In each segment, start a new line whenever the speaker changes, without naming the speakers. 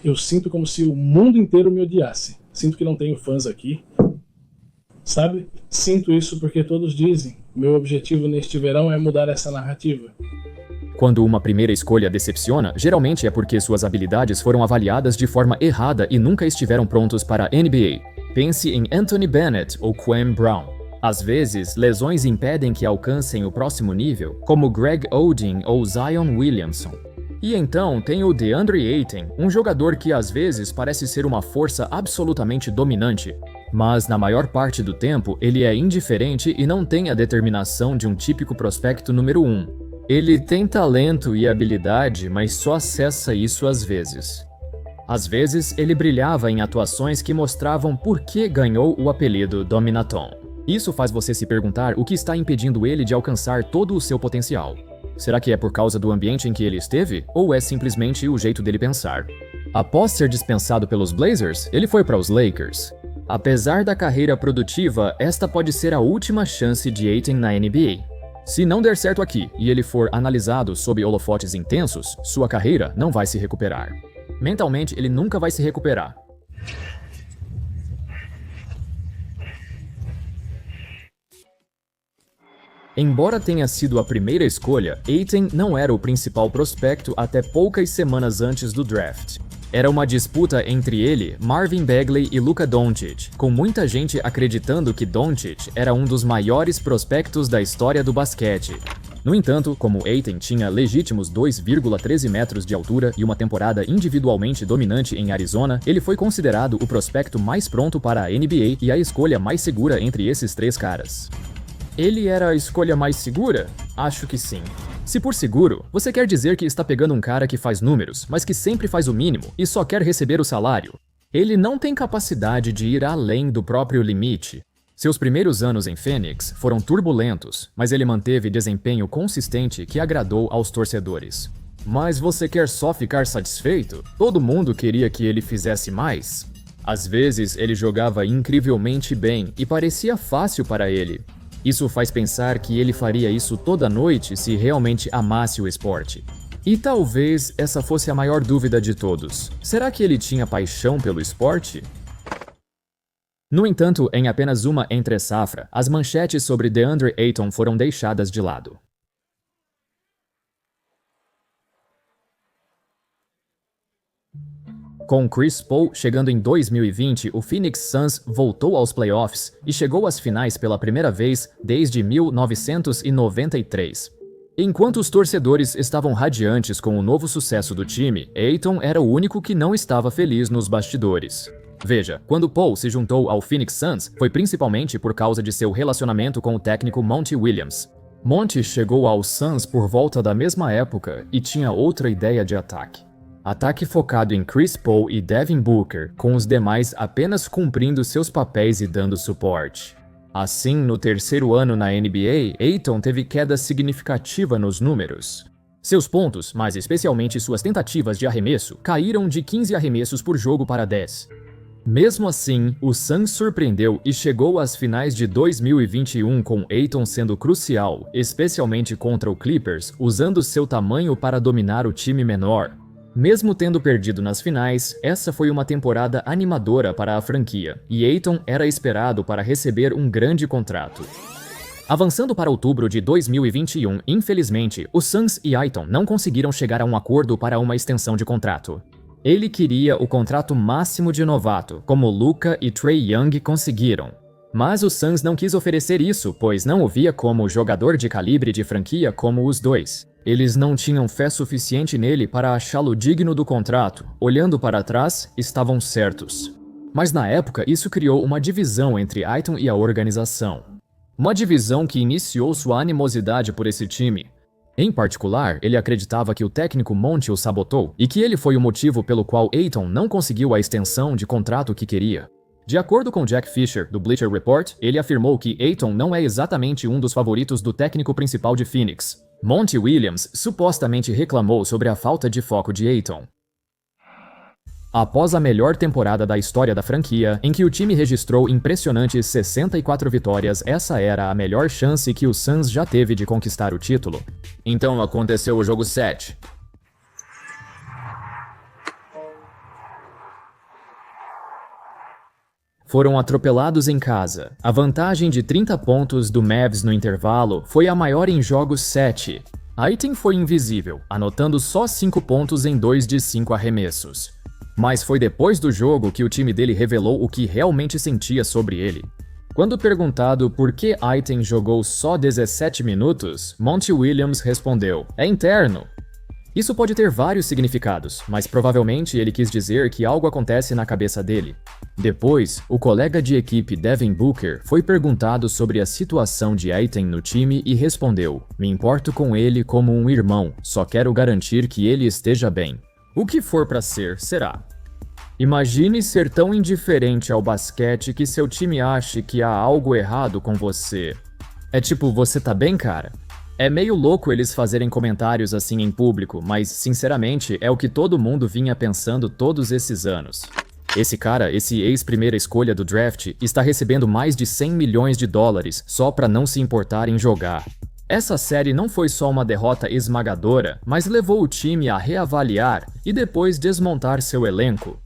Eu sinto como se o mundo inteiro me odiasse. Sinto que não tenho fãs aqui. Sabe? Sinto isso porque todos dizem. Meu objetivo neste verão é mudar essa narrativa.
Quando uma primeira escolha decepciona, geralmente é porque suas habilidades foram avaliadas de forma errada e nunca estiveram prontos para a NBA. Pense em Anthony Bennett ou Kwame Brown. Às vezes, lesões impedem que alcancem o próximo nível, como Greg Oden ou Zion Williamson. E então tem o DeAndre Ayton, um jogador que às vezes parece ser uma força absolutamente dominante, mas na maior parte do tempo ele é indiferente e não tem a determinação de um típico prospecto número 1. Ele tem talento e habilidade, mas só acessa isso às vezes. Às vezes, ele brilhava em atuações que mostravam por que ganhou o apelido Dominaton. Isso faz você se perguntar o que está impedindo ele de alcançar todo o seu potencial. Será que é por causa do ambiente em que ele esteve? Ou é simplesmente o jeito dele pensar? Após ser dispensado pelos Blazers, ele foi para os Lakers. Apesar da carreira produtiva, esta pode ser a última chance de Ayton na NBA. Se não der certo aqui e ele for analisado sob holofotes intensos, sua carreira não vai se recuperar. Mentalmente, ele nunca vai se recuperar. Embora tenha sido a primeira escolha, Ayton não era o principal prospecto até poucas semanas antes do draft. Era uma disputa entre ele, Marvin Bagley e Luka Doncic, com muita gente acreditando que Doncic era um dos maiores prospectos da história do basquete. No entanto, como Ayton tinha legítimos 2,13 metros de altura e uma temporada individualmente dominante em Arizona, ele foi considerado o prospecto mais pronto para a NBA e a escolha mais segura entre esses três caras. Ele era a escolha mais segura? Acho que sim. Se por seguro, você quer dizer que está pegando um cara que faz números, mas que sempre faz o mínimo e só quer receber o salário. Ele não tem capacidade de ir além do próprio limite. Seus primeiros anos em Phoenix foram turbulentos, mas ele manteve desempenho consistente que agradou aos torcedores. Mas você quer só ficar satisfeito? Todo mundo queria que ele fizesse mais. Às vezes, ele jogava incrivelmente bem e parecia fácil para ele. Isso faz pensar que ele faria isso toda noite se realmente amasse o esporte. E talvez essa fosse a maior dúvida de todos. Será que ele tinha paixão pelo esporte? No entanto, em apenas uma entre-safra, as manchetes sobre DeAndre Ayton foram deixadas de lado. Com Chris Paul chegando em 2020, o Phoenix Suns voltou aos playoffs e chegou às finais pela primeira vez desde 1993. Enquanto os torcedores estavam radiantes com o novo sucesso do time, Ayton era o único que não estava feliz nos bastidores. Veja, quando Paul se juntou ao Phoenix Suns, foi principalmente por causa de seu relacionamento com o técnico Monty Williams. Monty chegou ao Suns por volta da mesma época e tinha outra ideia de ataque. Ataque focado em Chris Paul e Devin Booker, com os demais apenas cumprindo seus papéis e dando suporte. Assim, no terceiro ano na NBA, Ayton teve queda significativa nos números. Seus pontos, mas especialmente suas tentativas de arremesso, caíram de 15 arremessos por jogo para 10. Mesmo assim, o Suns surpreendeu e chegou às finais de 2021 com Ayton sendo crucial, especialmente contra o Clippers, usando seu tamanho para dominar o time menor. Mesmo tendo perdido nas finais, essa foi uma temporada animadora para a franquia, e Ayton era esperado para receber um grande contrato. Avançando para outubro de 2021, infelizmente, os Suns e Ayton não conseguiram chegar a um acordo para uma extensão de contrato. Ele queria o contrato máximo de novato, como Luka e Trae Young conseguiram. Mas o Suns não quis oferecer isso, pois não o via como jogador de calibre de franquia como os dois. Eles não tinham fé suficiente nele para achá-lo digno do contrato. Olhando para trás, estavam certos. Mas na época, isso criou uma divisão entre Ayton e a organização. Uma divisão que iniciou sua animosidade por esse time. Em particular, ele acreditava que o técnico Monty o sabotou e que ele foi o motivo pelo qual Ayton não conseguiu a extensão de contrato que queria. De acordo com Jack Fisher, do Bleacher Report, ele afirmou que Ayton não é exatamente um dos favoritos do técnico principal de Phoenix. Monty Williams supostamente reclamou sobre a falta de foco de Ayton. Após a melhor temporada da história da franquia, em que o time registrou impressionantes 64 vitórias, essa era a melhor chance que o Suns já teve de conquistar o título. Então aconteceu o jogo 7. foram atropelados em casa. A vantagem de 30 pontos do Mavs no intervalo foi a maior em jogos 7. Ayton foi invisível, anotando só 5 pontos em 2 de 5 arremessos. Mas foi depois do jogo que o time dele revelou o que realmente sentia sobre ele. Quando perguntado por que Ayton jogou só 17 minutos, Monty Williams respondeu: "É interno." Isso pode ter vários significados, mas provavelmente ele quis dizer que algo acontece na cabeça dele. Depois, o colega de equipe Devin Booker foi perguntado sobre a situação de Ayton no time e respondeu: "Me importo com ele como um irmão, só quero garantir que ele esteja bem. O que for pra ser, será." Imagine ser tão indiferente ao basquete que seu time ache que há algo errado com você. É tipo, você tá bem, cara? É meio louco eles fazerem comentários assim em público, mas sinceramente é o que todo mundo vinha pensando todos esses anos. Esse cara, esse ex-primeira escolha do draft, está recebendo mais de 100 milhões de dólares só pra não se importar em jogar. Essa série não foi só uma derrota esmagadora, mas levou o time a reavaliar e depois desmontar seu elenco.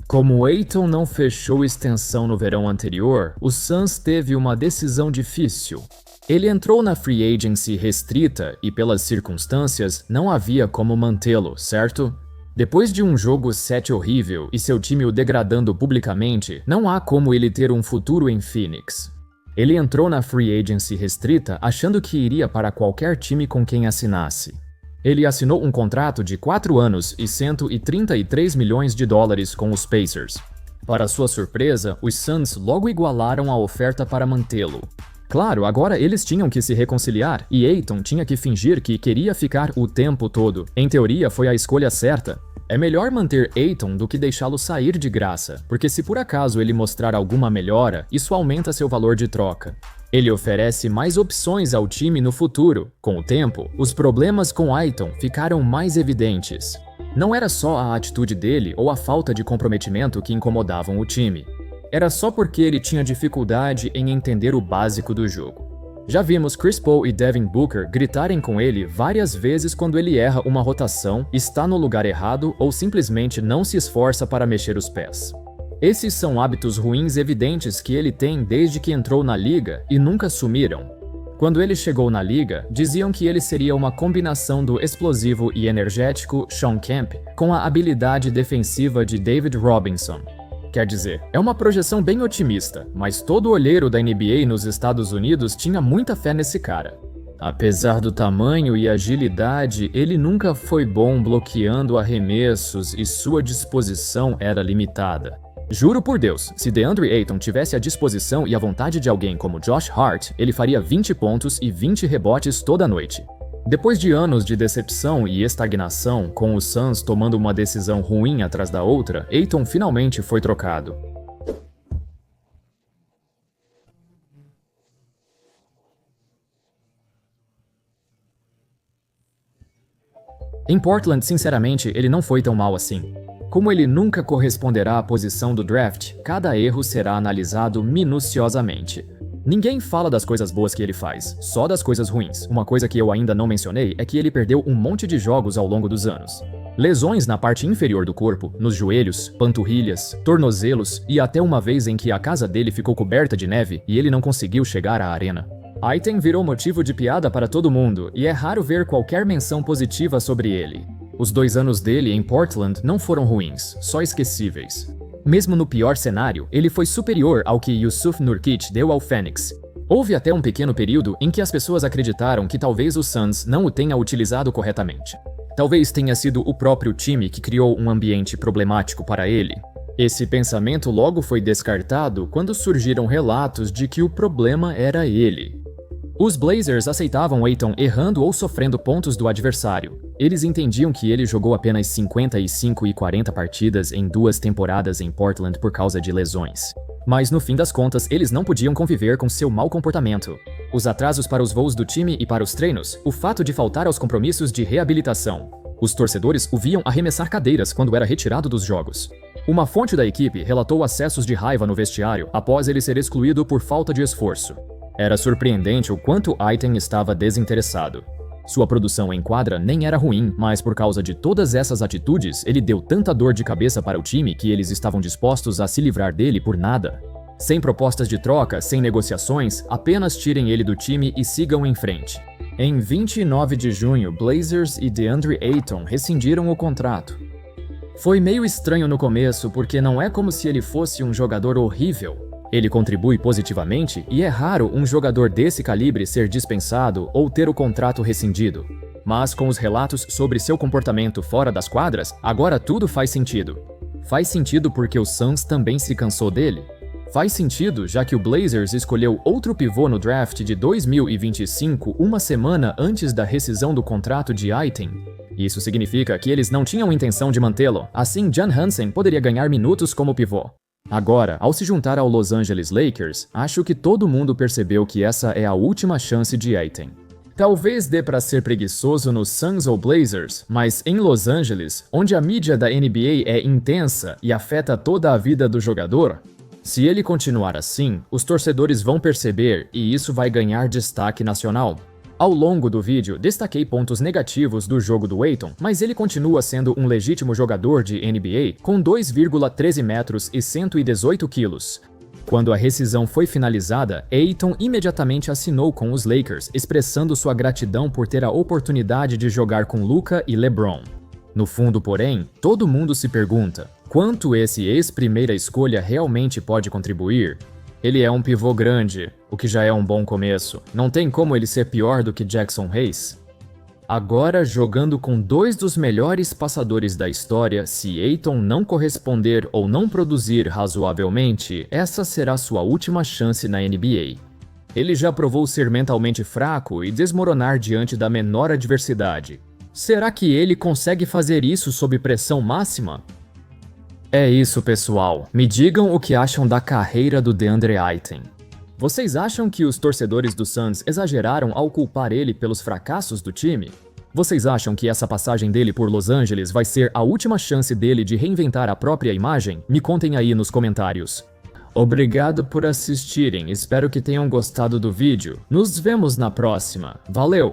Como Ayton não fechou extensão no verão anterior, o Suns teve uma decisão difícil. Ele entrou na free agency restrita e, pelas circunstâncias, não havia como mantê-lo, certo? Depois de um jogo 7 horrível e seu time o degradando publicamente, não há como ele ter um futuro em Phoenix. Ele entrou na free agency restrita achando que iria para qualquer time com quem assinasse. Ele assinou um contrato de 4 anos e 133 milhões de dólares com os Pacers. Para sua surpresa, os Suns logo igualaram a oferta para mantê-lo. Claro, agora eles tinham que se reconciliar e Ayton tinha que fingir que queria ficar o tempo todo. Em teoria, foi a escolha certa. É melhor manter Ayton do que deixá-lo sair de graça, porque se por acaso ele mostrar alguma melhora, isso aumenta seu valor de troca. Ele oferece mais opções ao time no futuro. Com o tempo, os problemas com Ayton ficaram mais evidentes. Não era só a atitude dele ou a falta de comprometimento que incomodavam o time. Era só porque ele tinha dificuldade em entender o básico do jogo. Já vimos Chris Paul e Devin Booker gritarem com ele várias vezes quando ele erra uma rotação, está no lugar errado ou simplesmente não se esforça para mexer os pés. Esses são hábitos ruins evidentes que ele tem desde que entrou na liga e nunca sumiram. Quando ele chegou na liga, diziam que ele seria uma combinação do explosivo e energético Shawn Kemp com a habilidade defensiva de David Robinson. Quer dizer, é uma projeção bem otimista, mas todo olheiro da NBA nos Estados Unidos tinha muita fé nesse cara. Apesar do tamanho e agilidade, ele nunca foi bom bloqueando arremessos e sua disposição era limitada. Juro por Deus, se DeAndre Ayton tivesse a disposição e a vontade de alguém como Josh Hart, ele faria 20 pontos e 20 rebotes toda noite. Depois de anos de decepção e estagnação, com os Suns tomando uma decisão ruim atrás da outra, Ayton finalmente foi trocado. Em Portland, sinceramente, ele não foi tão mal assim. Como ele nunca corresponderá à posição do draft, cada erro será analisado minuciosamente. Ninguém fala das coisas boas que ele faz, só das coisas ruins. Uma coisa que eu ainda não mencionei é que ele perdeu um monte de jogos ao longo dos anos. Lesões na parte inferior do corpo, nos joelhos, panturrilhas, tornozelos e até uma vez em que a casa dele ficou coberta de neve e ele não conseguiu chegar à arena. Ayton virou motivo de piada para todo mundo e é raro ver qualquer menção positiva sobre ele. Os 2 anos dele em Portland não foram ruins, só esquecíveis. Mesmo no pior cenário, ele foi superior ao que Jusuf Nurkic deu ao Phoenix. Houve até um pequeno período em que as pessoas acreditaram que talvez o Suns não o tenha utilizado corretamente. Talvez tenha sido o próprio time que criou um ambiente problemático para ele. Esse pensamento logo foi descartado quando surgiram relatos de que o problema era ele. Os Blazers aceitavam Ayton errando ou sofrendo pontos do adversário. Eles entendiam que ele jogou apenas 55 e 40 partidas em 2 temporadas em Portland por causa de lesões. Mas no fim das contas, eles não podiam conviver com seu mau comportamento. Os atrasos para os voos do time e para os treinos, o fato de faltar aos compromissos de reabilitação. Os torcedores o viam arremessar cadeiras quando era retirado dos jogos. Uma fonte da equipe relatou acessos de raiva no vestiário após ele ser excluído por falta de esforço. Era surpreendente o quanto Ayton estava desinteressado. Sua produção em quadra nem era ruim, mas por causa de todas essas atitudes, ele deu tanta dor de cabeça para o time que eles estavam dispostos a se livrar dele por nada. Sem propostas de troca, sem negociações, apenas tirem ele do time e sigam em frente. Em 29 de junho, Blazers e DeAndre Ayton rescindiram o contrato. Foi meio estranho no começo porque não é como se ele fosse um jogador horrível. Ele contribui positivamente e é raro um jogador desse calibre ser dispensado ou ter o contrato rescindido. Mas com os relatos sobre seu comportamento fora das quadras, agora tudo faz sentido. Faz sentido porque o Suns também se cansou dele. Faz sentido já que o Blazers escolheu outro pivô no draft de 2025 uma semana antes da rescisão do contrato de Ayton. Isso significa que eles não tinham intenção de mantê-lo, assim John Hansen poderia ganhar minutos como pivô. Agora, ao se juntar ao Los Angeles Lakers, acho que todo mundo percebeu que essa é a última chance de Ayton. Talvez dê para ser preguiçoso no Suns ou Blazers, mas em Los Angeles, onde a mídia da NBA é intensa e afeta toda a vida do jogador, se ele continuar assim, os torcedores vão perceber e isso vai ganhar destaque nacional. Ao longo do vídeo, destaquei pontos negativos do jogo do Ayton, mas ele continua sendo um legítimo jogador de NBA com 2,13 metros e 118 quilos. Quando a rescisão foi finalizada, Ayton imediatamente assinou com os Lakers, expressando sua gratidão por ter a oportunidade de jogar com Luka e LeBron. No fundo, porém, todo mundo se pergunta, quanto esse ex-primeira escolha realmente pode contribuir? Ele é um pivô grande, o que já é um bom começo. Não tem como ele ser pior do que Jackson Hayes. Agora, jogando com dois dos melhores passadores da história, se Ayton não corresponder ou não produzir razoavelmente, essa será sua última chance na NBA. Ele já provou ser mentalmente fraco e desmoronar diante da menor adversidade. Será que ele consegue fazer isso sob pressão máxima? É isso, pessoal. Me digam o que acham da carreira do DeAndre Ayton. Vocês acham que os torcedores do Suns exageraram ao culpar ele pelos fracassos do time? Vocês acham que essa passagem dele por Los Angeles vai ser a última chance dele de reinventar a própria imagem? Me contem aí nos comentários. Obrigado por assistirem, espero que tenham gostado do vídeo. Nos vemos na próxima. Valeu!